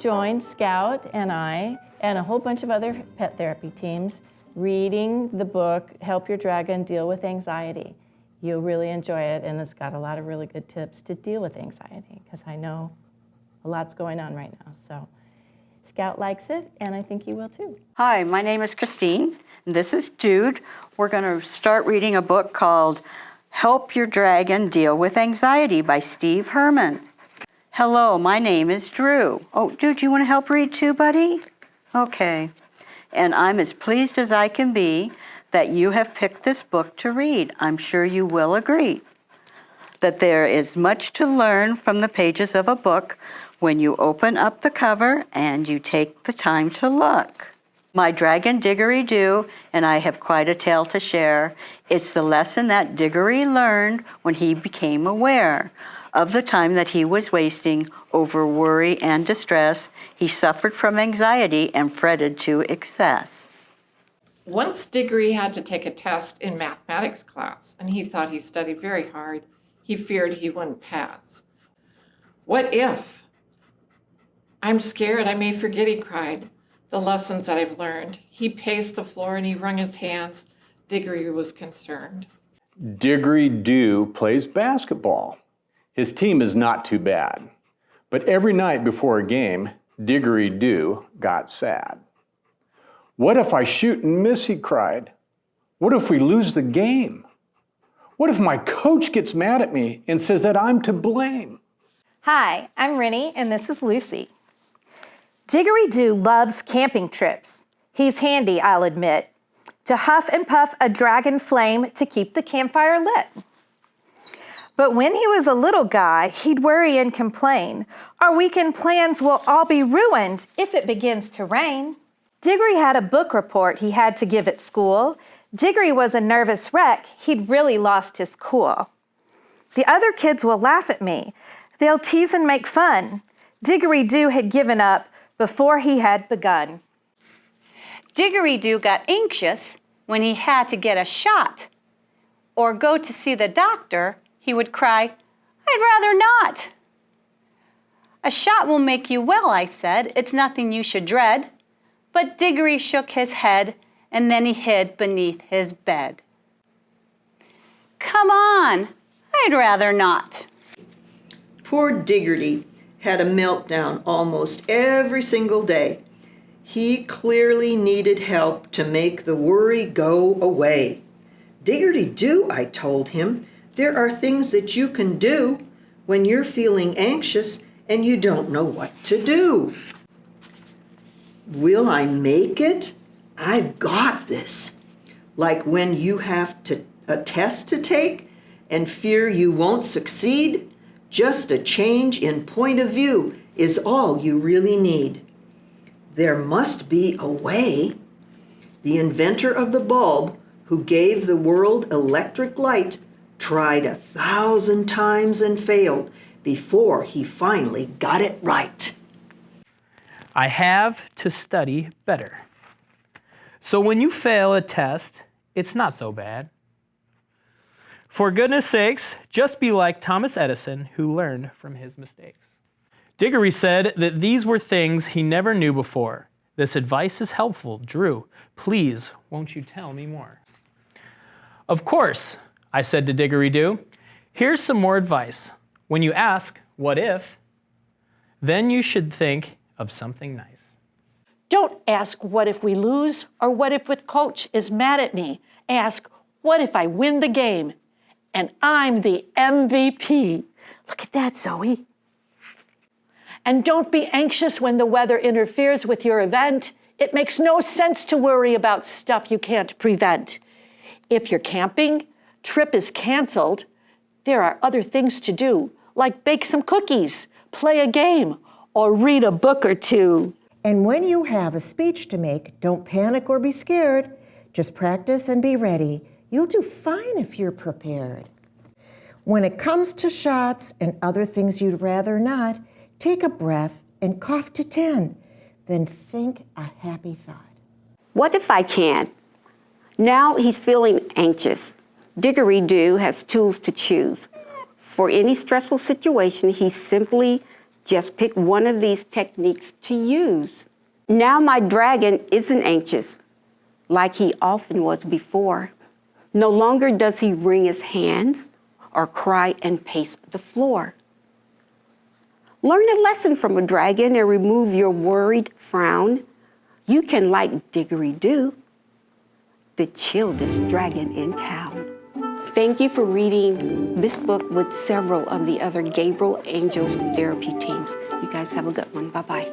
joined Scout and I and a whole bunch of other pet therapy teams reading the book, Help Your Dragon Deal with Anxiety. You'll really enjoy it, and it's got a lot of really good tips to deal with anxiety, because I know a lot's going on right now. So Scout likes it, and I think you will too. Hi, my name is Christine. This is Jude. We're going to start reading a book called Help Your Dragon Deal with Anxiety by Steve Herman. Hello, my name is Drew. Oh, Jude, you want to help read too, buddy? Okay. And I'm as pleased as I can be that you have picked this book to read. I'm sure you will agree that there is much to learn from the pages of a book when you open up the cover and you take the time to look. My dragon Diggory-Doo and I have quite a tale to share. It's the lesson that Diggory learned when he became aware of the time that he was wasting over worry and distress. He suffered from anxiety and fretted to excess. Once Diggory had to take a test in mathematics class, and he thought he studied very hard. He feared he wouldn't pass. What if? I'm scared I may forget, he cried, the lessons that I've learned. He paced the floor and he wrung his hands. Diggory was concerned. Diggory-Doo plays basketball. His team is not too bad. But every night before a game, Diggory-Doo got sad. What if I shoot and miss, he cried. What if we lose the game? What if my coach gets mad at me and says that I'm to blame? Hi, I'm Rennie, and this is Lucy. Diggory-Doo loves camping trips. He's handy, I'll admit, to huff and puff a dragon flame to keep the campfire lit. But when he was a little guy, he'd worry and complain. Our weekend plans will all be ruined if it begins to rain. Diggory had a book report he had to give at school. Diggory was a nervous wreck. He'd really lost his cool. The other kids will laugh at me. They'll tease and make fun. Diggory-Doo had given up before he had begun. Diggory-Doo got anxious when he had to get a shot or go to see the doctor. He would cry, I'd rather not. A shot will make you well, I said. It's nothing you should dread. But Diggory shook his head, and then he hid beneath his bed. Come on, I'd rather not. Poor Diggory had a meltdown almost every single day. He clearly needed help to make the worry go away. Diggory-Doo, I told him, there are things that you can do when you're feeling anxious and you don't know what to do. Will I make it? I've got this. Like when you have a test to take and fear you won't succeed, just a change in point of view is all you really need. There must be a way. The inventor of the bulb, who gave the world electric light, tried 1,000 times and failed before he finally got it right. I have to study better. So when you fail a test, it's not so bad. For goodness sakes, just be like Thomas Edison, who learned from his mistakes. Diggory said that these were things he never knew before. This advice is helpful. Drew, please, won't you tell me more? Of course, I said to Diggory-Doo. Here's some more advice. When you ask, what if, then you should think of something nice. Don't ask, what if we lose, or what if the coach is mad at me? Ask, what if I win the game and I'm the MVP? Look at that, Zoe. And don't be anxious when the weather interferes with your event. It makes no sense to worry about stuff you can't prevent. If your camping trip is canceled, there are other things to do, like bake some cookies, play a game, or read a book or two. And when you have a speech to make, don't panic or be scared. Just practice and be ready. You'll do fine if you're prepared. When it comes to shots and other things you'd rather not, take a breath and cough to 10. Then think a happy thought. What if I can't? Now he's feeling anxious. Diggory-Doo has tools to choose. For any stressful situation, he simply Just pick one of these techniques to use. Now my dragon isn't anxious like he often was before. No longer does he wring his hands or cry and pace the floor. Learn a lesson from a dragon and remove your worried frown. You can, like Didgeridoo, the chilledest dragon in town. Thank you for reading this book with several of the other Gabriel Angels therapy teams. You guys have a good one. Bye-bye.